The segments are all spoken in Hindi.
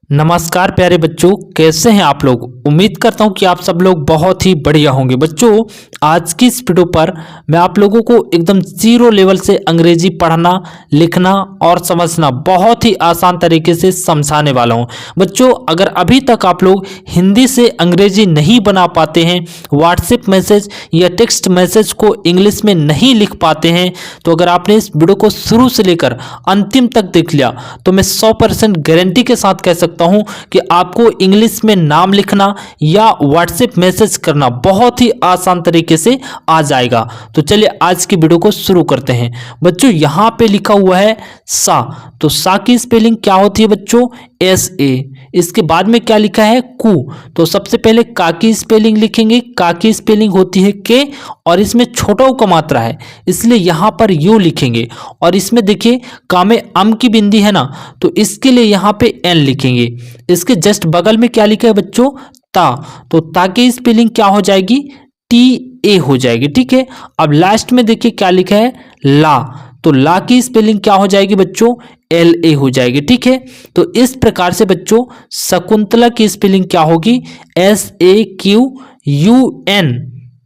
नमस्कार प्यारे बच्चों, कैसे हैं आप लोग। उम्मीद करता हूं कि आप सब लोग बहुत ही बढ़िया होंगे। बच्चों, आज की इस वीडियो पर मैं आप लोगों को एकदम जीरो लेवल से अंग्रेजी पढ़ना, लिखना और समझना बहुत ही आसान तरीके से समझाने वाला हूं। बच्चों, अगर अभी तक आप लोग हिंदी से अंग्रेजी नहीं बना पाते हैं, व्हाट्सएप मैसेज या टेक्स्ट मैसेज को इंग्लिश में नहीं लिख पाते हैं, तो अगर आपने इस वीडियो को शुरू से लेकर अंतिम तक देख लिया तो मैं 100% गारंटी के साथ कह सकता हूं कि आपको इंग्लिश में नाम लिखना या व्हाट्सएप मैसेज करना बहुत ही आसान तरीके से आ जाएगा। तो चलिए आज की वीडियो को शुरू करते हैं। बच्चों, यहां पे लिखा हुआ है सा, तो सा की स्पेलिंग क्या होती है बच्चों? S A. इसके बाद में क्या लिखा है? कु। तो सबसे पहले का की स्पेलिंग लिखेंगे। का की स्पेलिंग होती है के, और इसमें छोटा ऊ का मात्रा है इसलिए यहां पर यू लिखेंगे। और इसमें देखिए का में अम की बिंदी है ना, तो इसके लिए यहां पे एन लिखेंगे। इसके जस्ट बगल में क्या लिखा है बच्चों? ता। तो ता की स्पेलिंग क्या हो जाएगी? टी ए हो जाएगी। ठीक है, अब लास्ट में देखिए क्या लिखा है? ला। तो ला की स्पेलिंग क्या हो जाएगी बच्चों? एल ए हो जाएगी। ठीक है, तो इस प्रकार से बच्चों शकुंतला की स्पेलिंग क्या होगी? S A Q U N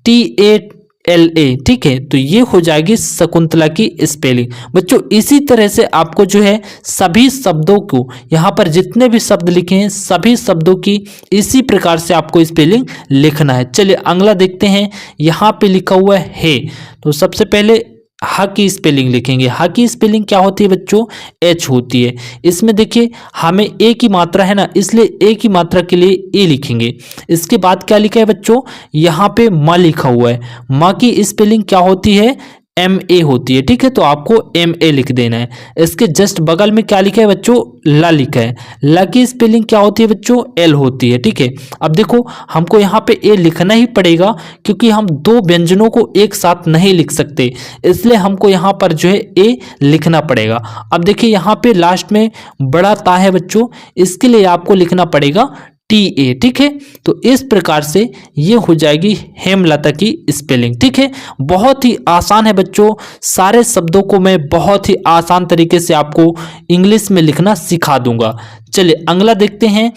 T A L A. ठीक है, तो ये हो जाएगी शकुंतला की स्पेलिंग। बच्चों, इसी तरह से आपको जो है सभी शब्दों को, यहाँ पर जितने भी शब्द लिखे हैं सभी शब्दों की इसी प्रकार से आपको स्पेलिंग लिखना है। चलिए अगला देखते हैं। यहाँ पे लिखा हुआ है, तो सबसे पहले हा की स्पेलिंग लिखेंगे। हा की स्पेलिंग क्या होती है बच्चों? एच होती है। इसमें देखिए हमें ए की मात्रा है ना, इसलिए ए की मात्रा के लिए ए लिखेंगे। इसके बाद क्या लिखा है बच्चों? यहाँ पे माँ लिखा हुआ है। माँ की स्पेलिंग क्या होती है? एम ए होती है। ठीक है, तो आपको एम ए लिख देना है। इसके जस्ट बगल में क्या लिखा है बच्चों? ला लिखा है। ला की स्पेलिंग क्या होती है बच्चों? एल होती है। ठीक है, अब देखो हमको यहाँ पे ए लिखना ही पड़ेगा क्योंकि हम दो व्यंजनों को एक साथ नहीं लिख सकते, इसलिए हमको यहाँ पर जो है ए लिखना पड़ेगा। अब देखिए यहाँ पे लास्ट में बड़ा ता है बच्चों, इसके लिए आपको लिखना पड़ेगा टी ए। ठीक है, तो इस प्रकार से ये हो जाएगी हेमलता की स्पेलिंग। ठीक है, बहुत ही आसान है बच्चों। सारे शब्दों को मैं बहुत ही आसान तरीके से आपको इंग्लिश में लिखना सिखा दूंगा। चलिए अगला देखते हैं।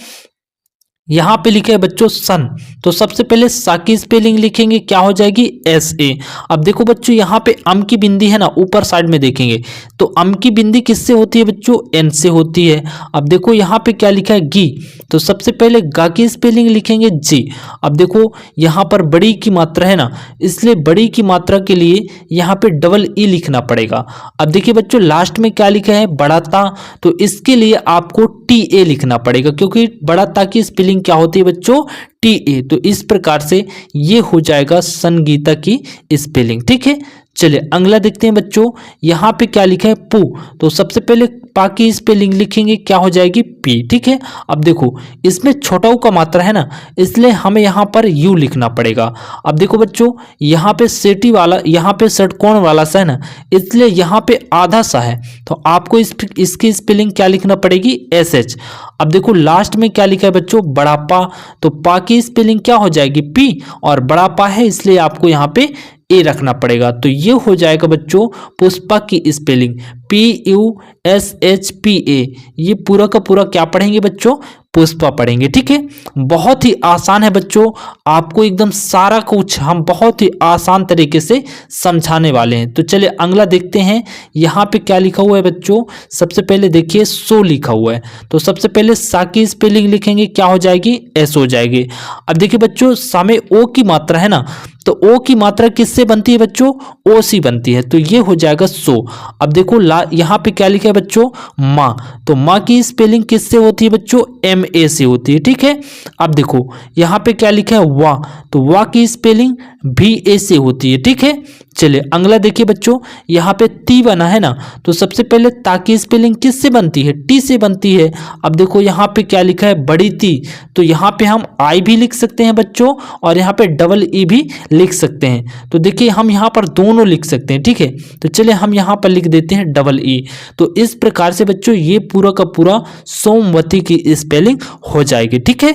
यहाँ पे लिखा है बच्चों सन, तो सबसे पहले सा की स्पेलिंग लिखेंगे। क्या हो जाएगी? S A. अब देखो बच्चों यहाँ पे अम की बिंदी है ना, ऊपर साइड में देखेंगे तो अम की बिंदी किससे होती है बच्चों? एन से होती है। अब देखो यहाँ पे क्या लिखा है? गी। तो सबसे पहले गा की स्पेलिंग लिखेंगे जी। अब देखो यहाँ पर बड़ी की मात्रा है ना, इसलिए बड़ी की मात्रा के लिए यहाँ पे डबल ई लिखना पड़ेगा। अब देखिए बच्चों लास्ट में क्या लिखा है? बड़ा ता, तो इसके लिए आपको टी ए लिखना पड़ेगा क्योंकि बड़ा ता की स्पेलिंग क्या होती है बच्चों? T A. तो इस प्रकार से ये हो जाएगा संगीता की स्पेलिंग। ठीक है, चलिए अगला देखते हैं बच्चों। यहाँ पे क्या लिखा है? पू। तो सबसे पहले पा की स्पेलिंग लिखेंगे। क्या हो जाएगी? पी। ठीक है, अब देखो इसमें छोटा ऊ का मात्रा है ना, इसलिए हमें यहाँ पर यू लिखना पड़ेगा। अब देखो बच्चों यहाँ पे सेटी वाला, यहाँ पे षटकोण वाला सा है ना, इसलिए यहाँ पे आधा सा है, तो आपको इसकी स्पेलिंग क्या लिखना पड़ेगी? S H. अब देखो लास्ट में क्या लिखा है बच्चों? बड़ा पा। तो पा की स्पेलिंग क्या हो जाएगी? पी, और बड़ा पा है इसलिए आपको यहाँ पे ए रखना पड़ेगा। तो ये हो जाएगा बच्चों पुष्पा की spelling P U S H P A. ये पूरा का पूरा क्या पढ़ेंगे बच्चों? पुष्पा पढ़ेंगे। ठीक है, बहुत ही आसान है बच्चों। आपको एकदम सारा कुछ हम बहुत ही आसान तरीके से समझाने वाले हैं। तो चलिए अगला देखते हैं। यहाँ पे क्या लिखा हुआ है बच्चों? सबसे पहले देखिए सो लिखा हुआ है, तो सबसे पहले सा की स्पेलिंग लिखेंगे। क्या हो जाएगी? एस हो जाएगी। अब देखिए बच्चों सामने ओ की मात्रा है ना, तो ओ की मात्रा किससे बनती है बच्चों? ओ सी बनती है, तो ये हो जाएगा सो। अब देखो यहाँ पे क्या लिखा है बच्चों? माँ। तो माँ की स्पेलिंग किससे होती है बच्चों? एम ए से होती है। ठीक है, अब देखो यहाँ पे क्या लिखा है? वाह। तो वाह की स्पेलिंग भी ए से होती है। ठीक है, चलिए अगला देखिए बच्चों। यहाँ पे ती बना है ना, तो सबसे पहले ता की स्पेलिंग किससे बनती है? टी से बनती है। अब देखो यहाँ पे क्या लिखा है? बड़ी ती। तो यहाँ पे हम आई भी लिख सकते हैं बच्चों, और यहाँ पे डबल ई भी लिख सकते हैं। तो देखिए हम यहाँ पर दोनों लिख सकते हैं। ठीक है, तो चलिए हम यहाँ पर लिख देते हैं डबल ई। तो इस प्रकार से बच्चों ये पूरा का पूरा सोमवती की स्पेलिंग हो जाएगी। ठीक है,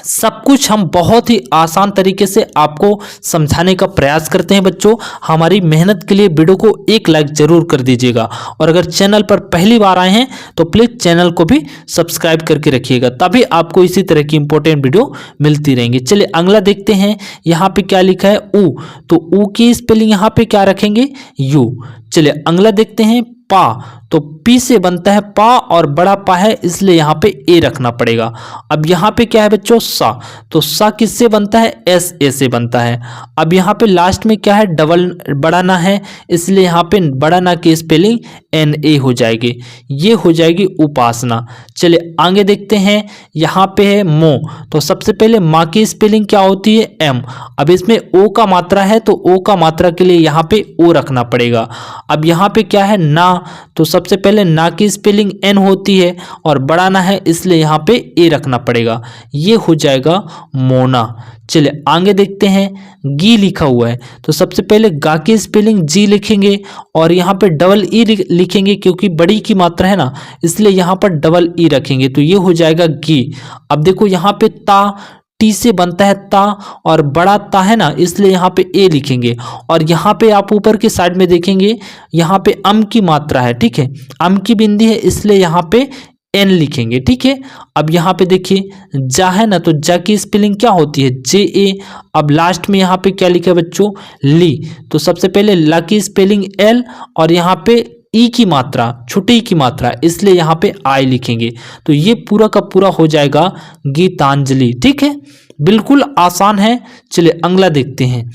सब कुछ हम बहुत ही आसान तरीके से आपको समझाने का प्रयास करते हैं बच्चों। हमारी मेहनत के लिए वीडियो को एक लाइक जरूर कर दीजिएगा, और अगर चैनल पर पहली बार आए हैं तो प्लीज़ चैनल को भी सब्सक्राइब करके रखिएगा, तभी आपको इसी तरह की इंपॉर्टेंट वीडियो मिलती रहेंगी। चलिए अगला देखते हैं। यहाँ पे क्या लिखा है, ऊ, तो ऊ की स्पेलिंग यहाँ पे क्या रखेंगे, यू। चलिए अगला देखते हैं, पा, तो पी से बनता है पा और बड़ा पा है इसलिए यहाँ पे ए रखना पड़ेगा। अब यहाँ पे क्या है बच्चों, सा, तो सा किससे बनता है, एस ए से बनता है। अब यहाँ पे लास्ट में क्या है, डबल बड़ा ना है इसलिए यहाँ पे बड़ा ना की स्पेलिंग एन ए हो जाएगी, ये हो जाएगी उपासना। चलिए आगे देखते हैं। यहाँ पे है मो, तो सबसे पहले माँ की स्पेलिंग क्या होती है, एम। अब इसमें ओ का मात्रा है तो ओ का मात्रा के लिए यहाँ पे ओ रखना पड़ेगा। अब यहाँ पे क्या है, ना, तो सबसे पहले ना की स्पेलिंग एन होती है और बड़ा ना है इसलिए यहाँ पे ए रखना पड़ेगा, ये हो जाएगा मोना। चलिए आगे देखते हैं। गी लिखा हुआ है तो सबसे पहले गा की स्पेलिंग जी लिखेंगे और यहाँ पे डबल ई लिखेंगे, क्योंकि बड़ी की मात्रा है ना इसलिए यहाँ पर डबल ई रखेंगे, तो ये हो जाएगा गी। अब देखो यहाँ पे ता, टी से बनता है ता और बड़ा ता है ना इसलिए यहाँ पे ए लिखेंगे, और यहाँ पे आप ऊपर के साइड में देखेंगे यहाँ पे अम की मात्रा है, ठीक है, अम की बिंदी है इसलिए यहाँ पे एन लिखेंगे, ठीक है। अब यहाँ पे देखिए जा है ना, तो जा की स्पेलिंग क्या होती है, जे ए। अब लास्ट में यहाँ पे क्या लिखा है बच्चों, ली, तो सबसे पहले ला की स्पेलिंग एल और यहाँ पे ई की मात्रा, छोटी की मात्रा, इसलिए यहाँ पे आई लिखेंगे, तो ये पूरा का पूरा हो जाएगा गीतांजलि, ठीक है, बिल्कुल आसान है। चलिए अगला देखते हैं।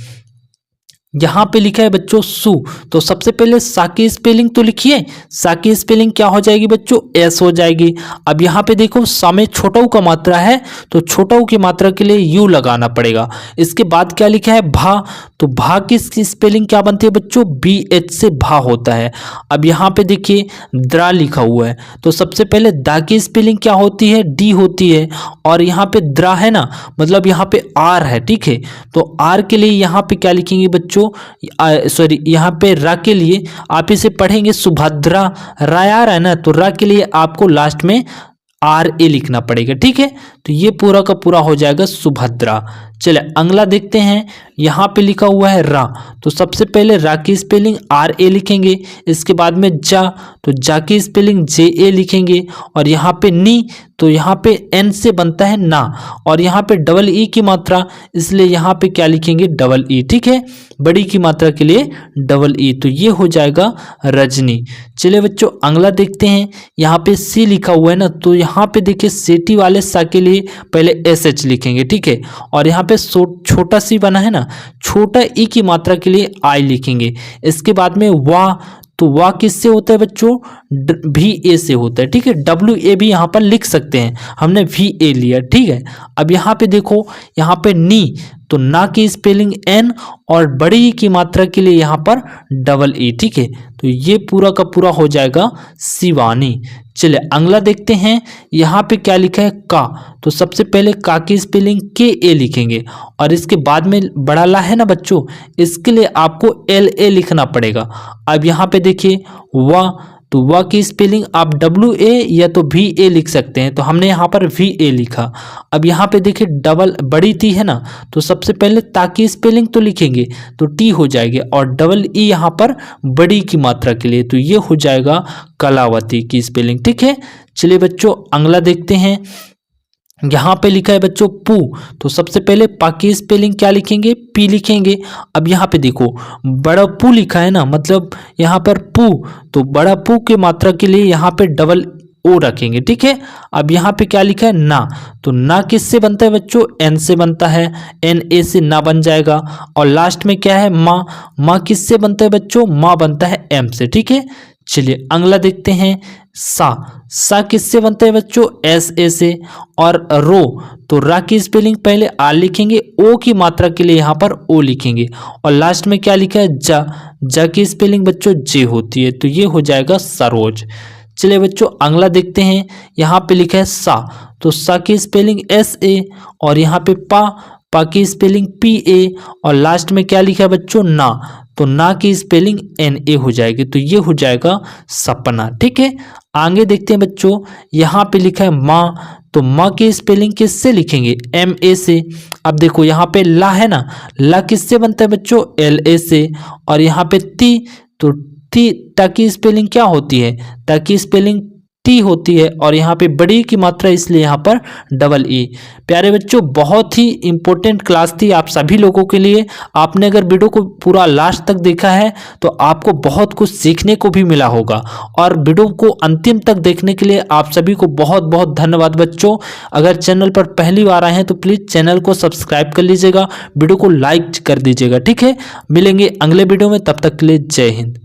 यहाँ पे लिखा है बच्चों सु, तो सबसे पहले सा की स्पेलिंग तो लिखिए, सा की स्पेलिंग क्या हो जाएगी बच्चों, एस हो जाएगी। अब यहाँ पे देखो सा में छोटा ऊ का मात्रा है तो छोटा ऊ की मात्रा के लिए यू लगाना पड़ेगा। इसके बाद क्या लिखा है भा, तो भा की स्पेलिंग क्या बनती है बच्चों, बी एच से भा होता है। अब यहाँ पे देखिए द्रा लिखा हुआ है तो सबसे पहले दा की स्पेलिंग क्या होती है, डी होती है, और यहाँ पे द्रा है ना मतलब यहाँ पे आर है, ठीक है, तो आर के लिए यहाँ पे क्या लिखेंगे बच्चों, सॉरी यहाँ पे रा के लिए आप इसे पढ़ेंगे सुभद्रा, रायार है ना, तो रा के लिए आपको लास्ट में आर ए लिखना पड़ेगा, ठीक है, तो ये पूरा का पूरा हो जाएगा सुभद्रा। चले अगला देखते हैं। यहाँ पे लिखा हुआ है रा, तो सबसे पहले रा की स्पेलिंग आर ए लिखेंगे, इसके बाद में जा, तो जा की स्पेलिंग जे ए लिखेंगे, और यहाँ पे नी, तो यहाँ पे एन से बनता है ना, और यहाँ पे डबल ई की मात्रा इसलिए यहाँ पे क्या लिखेंगे, डबल ई, ठीक है, बड़ी की मात्रा के लिए डबल ई, तो ये हो जाएगा रजनी। चलिए बच्चों अगला देखते हैं। यहाँ पे सी लिखा हुआ है ना, तो यहाँ पे देखिए सेटी वाले सा के लिए पहले एस एच लिखेंगे, ठीक है, और यहाँ पे छोटा सी बना है ना, छोटा ई की मात्रा के लिए आई लिखेंगे। इसके बाद में वाह, तो वाह किससे होता है बच्चों, भी ए से होता है, ठीक है, डब्ल्यू ए भी यहाँ पर लिख सकते हैं, हमने भी ए लिया, ठीक है। अब यहाँ पे देखो, यहाँ पे नी, तो ना की स्पेलिंग एन और बड़ी ई की मात्रा के लिए यहाँ पर डबल ई, ठीक है, तो ये पूरा का पूरा हो जाएगा शिवानी। चलिए अगला देखते हैं। यहाँ पे क्या लिखा है का, तो सबसे पहले का की स्पेलिंग के ए लिखेंगे, और इसके बाद में बड़ा ला है ना बच्चों, इसके लिए आपको एल ए लिखना पड़ेगा। अब यहाँ पे देखिए वाह, तो वाह की स्पेलिंग आप डब्ल्यू ए या तो वी ए लिख सकते हैं, तो हमने यहाँ पर वी ए लिखा। अब यहाँ पे देखिए डबल बड़ी टी है ना, तो सबसे पहले ता की स्पेलिंग तो लिखेंगे तो टी हो जाएगी, और डबल ई यहाँ पर बड़ी की मात्रा के लिए, तो ये हो जाएगा कलावती की स्पेलिंग, ठीक है। चलिए बच्चों अगला देखते हैं। यहाँ पे लिखा है बच्चों पू, तो सबसे पहले पा की स्पेलिंग क्या लिखेंगे, पी लिखेंगे। अब यहाँ पे देखो बड़ा पू लिखा है ना, मतलब यहाँ पर पू, तो बड़ा पू के मात्रा के लिए यहाँ पे डबल ओ रखेंगे, ठीक है। अब यहाँ पे क्या लिखा है ना, तो ना किससे बनता है बच्चों, एन से बनता है, एन ए से ना बन जाएगा। और लास्ट में क्या है माँ, माँ किससे बनता है बच्चों, माँ बनता है एम से, ठीक है। चलिए अगला देखते हैं। सा किससे बनता है बच्चों, एस ए से। और रो, तो रा की स्पेलिंग पहले आर लिखेंगे, ओ की मात्रा के लिए यहाँ पर ओ लिखेंगे, और लास्ट में क्या लिखा है जा की स्पेलिंग बच्चों जे होती है, तो ये हो जाएगा सरोज। चलिए बच्चों अगला देखते हैं। यहाँ पे लिखा है सा, तो सा की स्पेलिंग एस ए, और यहाँ पे पा की स्पेलिंग पी ए, और लास्ट में क्या लिखा है बच्चों ना, तो ना की स्पेलिंग एन ए हो जाएगी, तो ये हो जाएगा सपना, ठीक है। आगे देखते हैं बच्चों। यहाँ पे लिखा है माँ, तो माँ की स्पेलिंग किससे लिखेंगे? MA से। अब देखो यहाँ पे ला है ना, ला किससे बनता है बच्चों? LA से। और यहाँ पे ती, तो ती ता की स्पेलिंग क्या होती है? ता की स्पेलिंग टी होती है। और यहाँ पे बड़ी की मात्रा इसलिए यहाँ पर डबल ई। प्यारे बच्चों, बहुत ही इंपॉर्टेंट क्लास थी आप सभी लोगों के लिए। आपने अगर वीडियो को पूरा लास्ट तक देखा है तो आपको बहुत कुछ सीखने को भी मिला होगा। और वीडियो को अंतिम तक देखने के लिए आप सभी को बहुत बहुत धन्यवाद बच्चों। अगर चैनल पर पहली बार आए हैं तो प्लीज़ चैनल को सब्सक्राइब कर लीजिएगा, वीडियो को लाइक कर दीजिएगा। ठीक है, मिलेंगे अगले वीडियो में, तब तक के लिए जय हिंद।